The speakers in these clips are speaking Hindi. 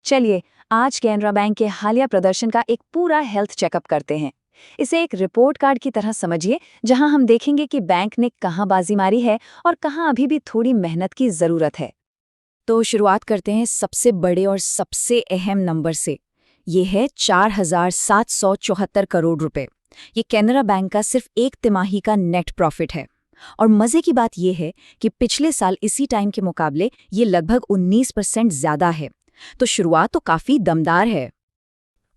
चलिए आज कैनरा बैंक के हालिया प्रदर्शन का एक पूरा हेल्थ चेकअप करते हैं। इसे एक रिपोर्ट कार्ड की तरह समझिए, जहां हम देखेंगे कि बैंक ने कहां बाजी मारी है और कहां अभी भी थोड़ी मेहनत की जरूरत है। तो शुरुआत करते हैं सबसे बड़े और सबसे अहम नंबर से। ये है 4,774 करोड़ रुपए। ये कैनरा बैंक का सिर्फ एक तिमाही का नेट प्रॉफिट है। और मजे की बात यह है कि पिछले साल इसी टाइम के मुकाबले ये लगभग 19% ज्यादा है। तो शुरुआत तो काफी दमदार है।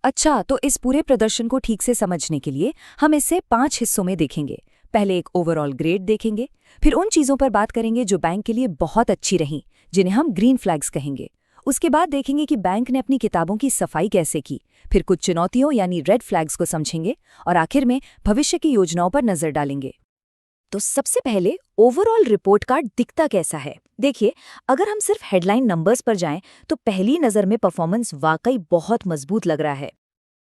अच्छा, तो इस पूरे प्रदर्शन को ठीक से समझने के लिए हम इसे 5 हिस्सों में देखेंगे। पहले एक ओवरऑल ग्रेड देखेंगे, फिर उन चीजों पर बात करेंगे जो बैंक के लिए बहुत अच्छी रहीं, जिन्हें हम ग्रीन फ्लैग्स कहेंगे। उसके बाद देखेंगे कि बैंक ने अपनी किताबों की सफाई कैसे की, फिर कुछ चुनौतियों यानी रेड फ्लैग्स को समझेंगे, और आखिर में भविष्य की योजनाओं पर नजर डालेंगे। तो सबसे पहले ओवरऑल रिपोर्ट कार्ड दिखता कैसा है। देखिए, अगर हम सिर्फ हेडलाइन नंबर्स पर जाएं तो पहली नज़र में परफॉर्मेंस वाकई बहुत मजबूत लग रहा है।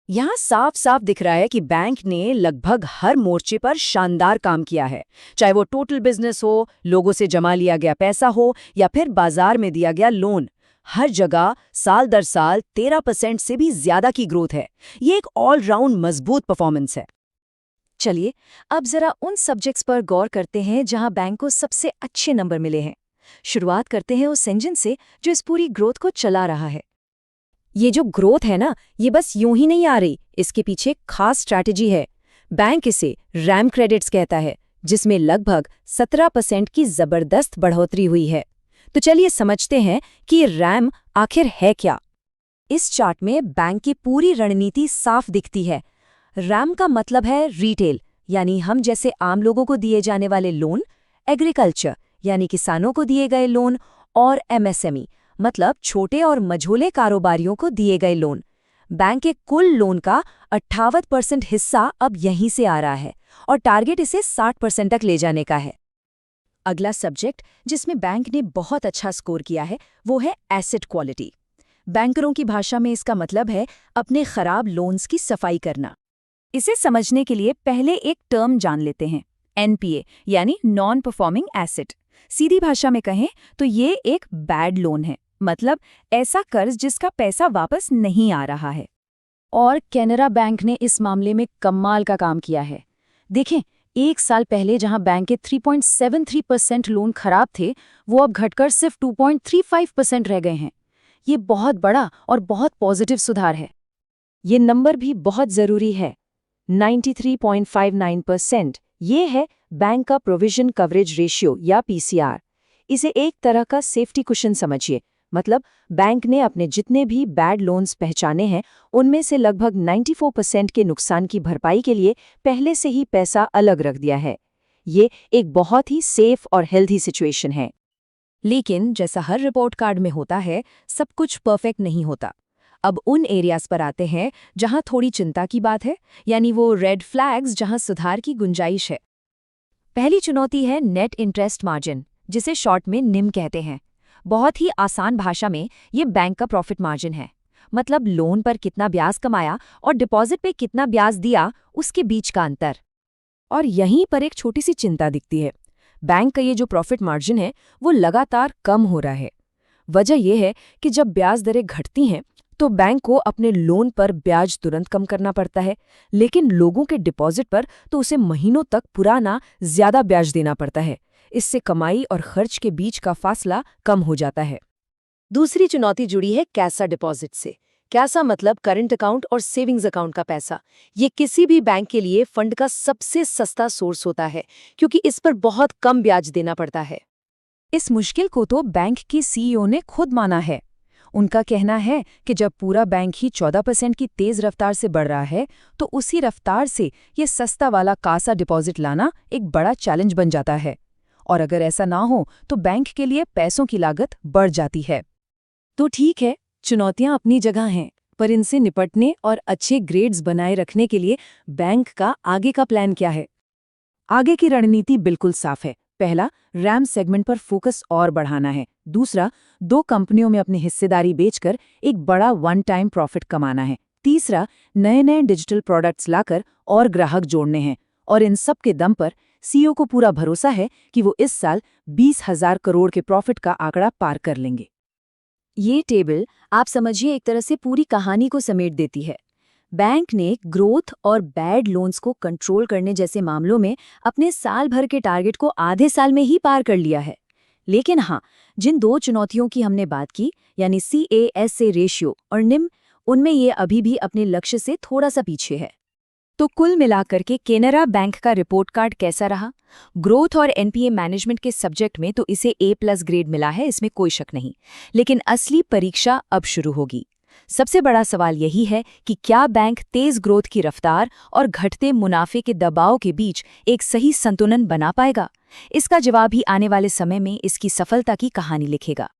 यहाँ साफ साफ दिख रहा है कि बैंक ने लगभग हर मोर्चे पर शानदार काम किया है, चाहे वो टोटल बिजनेस हो, लोगों से जमा लिया गया पैसा हो, या फिर बाजार में दिया गया लोन। हर जगह साल दर साल 13% से भी ज्यादा की ग्रोथ है। ये एक ऑलराउंड मजबूत परफॉर्मेंस है। चलिए अब जरा उन सब्जेक्ट्स पर गौर करते हैं जहां बैंक को सबसे अच्छे नंबर मिले हैं। शुरुआत करते हैं उस इंजन से जो इस पूरी ग्रोथ को चला रहा है। ये जो ग्रोथ है ना, ये बस यूं ही नहीं आ रही, इसके पीछे खास स्ट्रैटेजी है। बैंक इसे रैम क्रेडिट्स कहता है, जिसमें लगभग 17% की जबरदस्त बढ़ोतरी हुई है। तो चलिए समझते हैं कि ये रैम आखिर है क्या। इस चार्ट में बैंक की पूरी रणनीति साफ दिखती है। रैम का मतलब है रिटेल, यानी हम जैसे आम लोगों को दिए जाने वाले लोन, एग्रीकल्चर यानी किसानों को दिए गए लोन, और एमएसएमई मतलब छोटे और मझोले कारोबारियों को दिए गए लोन। बैंक के कुल लोन का 58% हिस्सा अब यहीं से आ रहा है और टारगेट इसे 60% तक ले जाने का है। अगला सब्जेक्ट जिसमें बैंक ने बहुत अच्छा स्कोर किया है वो है एसेट क्वालिटी। बैंकरों की भाषा में इसका मतलब है अपने खराब लोन्स की सफाई करना। इसे समझने के लिए पहले एक टर्म जान लेते हैं, एनपीए यानी नॉन परफॉर्मिंग एसेट। सीधी भाषा में कहें तो ये एक बैड लोन है, मतलब ऐसा कर्ज जिसका पैसा वापस नहीं आ रहा है। और कैनरा बैंक ने इस मामले में कमाल का काम किया है। देखें, एक साल पहले जहां बैंक के 3.73% लोन खराब थे, वो अब घटकर सिर्फ 2.35% रह गए हैं। ये बहुत बड़ा और बहुत पॉजिटिव सुधार है। ये नंबर भी बहुत जरूरी है। 93.59% ये है बैंक का प्रोविजन कवरेज रेशियो या पीसीआर। इसे एक तरह का सेफ्टी कुशन समझिए, मतलब बैंक ने अपने जितने भी बैड लोन्स पहचाने हैं उनमें से लगभग 94% के नुकसान की भरपाई के लिए पहले से ही पैसा अलग रख दिया है। ये एक बहुत ही सेफ और हेल्दी सिचुएशन है। लेकिन जैसा हर रिपोर्ट कार्ड में होता है, सब कुछ परफेक्ट नहीं होता। अब उन एरियाज पर आते हैं जहां थोड़ी चिंता की बात है, यानी वो रेड फ्लैग्स जहां सुधार की गुंजाइश है। पहली चुनौती है नेट इंटरेस्ट मार्जिन, जिसे शॉर्ट में निम कहते हैं। बहुत ही आसान भाषा में ये बैंक का प्रॉफिट मार्जिन है, मतलब लोन पर कितना ब्याज कमाया और डिपॉजिट पे कितना ब्याज दिया, उसके बीच का अंतर। और यहीं पर एक छोटी सी चिंता दिखती है। बैंक का ये जो प्रॉफिट मार्जिन है वो लगातार कम हो रहा है। वजह यह है कि जब ब्याज दरें घटती हैं तो बैंक को अपने लोन पर ब्याज तुरंत कम करना पड़ता है, लेकिन लोगों के डिपॉजिट पर तो उसे महीनों तक पुराना ज्यादा ब्याज देना पड़ता है। इससे कमाई और खर्च के बीच का फासला कम हो जाता है। दूसरी चुनौती जुड़ी है कैसा डिपॉजिट से। कैसा मतलब करंट अकाउंट और सेविंग्स अकाउंट का पैसा। ये किसी भी बैंक के लिए फंड का सबसे सस्ता सोर्स होता है, क्योंकि इस पर बहुत कम ब्याज देना पड़ता है। इस मुश्किल को तो बैंक की सीईओ ने खुद माना है। उनका कहना है कि जब पूरा बैंक ही 14% की तेज रफ्तार से बढ़ रहा है, तो उसी रफ्तार से ये सस्ता वाला कासा डिपॉजिट लाना एक बड़ा चैलेंज बन जाता है। और अगर ऐसा ना हो तो बैंक के लिए पैसों की लागत बढ़ जाती है। तो ठीक है, चुनौतियां अपनी जगह हैं, पर इनसे निपटने और अच्छे ग्रेड्स बनाए रखने के लिए बैंक का आगे का प्लान क्या है? आगे की रणनीति बिल्कुल साफ है। पहला, रैम सेगमेंट पर फोकस और बढ़ाना है। दूसरा, 2 कंपनियों में अपनी हिस्सेदारी बेचकर एक बड़ा वन टाइम प्रॉफिट कमाना है। तीसरा, नए-नए डिजिटल प्रोडक्ट्स लाकर और ग्राहक जोड़ने हैं। और इन सब के दम पर सीईओ को पूरा भरोसा है कि वो इस साल 20,000 करोड़ के प्रॉफिट का आंकड़ा पार कर लेंगे। ये टेबल आप समझिए एक तरह से पूरी कहानी को समेट देती है। बैंक ने ग्रोथ और बैड लोन्स को कंट्रोल करने जैसे मामलों में अपने साल भर के टारगेट को आधे साल में ही पार कर लिया है। लेकिन हाँ, जिन दो चुनौतियों की हमने बात की, यानी CASA रेशियो और निम, उनमें ये अभी भी अपने लक्ष्य से थोड़ा सा पीछे है। तो कुल मिलाकर के केनरा बैंक का रिपोर्ट कार्ड कैसा रहा? ग्रोथ और एनपीए मैनेजमेंट के सब्जेक्ट में तो इसे A+ ग्रेड मिला है, इसमें कोई शक नहीं। लेकिन असली परीक्षा अब शुरू होगी। सबसे बड़ा सवाल यही है कि क्या बैंक तेज ग्रोथ की रफ्तार और घटते मुनाफे के दबाव के बीच एक सही संतुलन बना पाएगा? इसका जवाब ही आने वाले समय में इसकी सफलता की कहानी लिखेगा।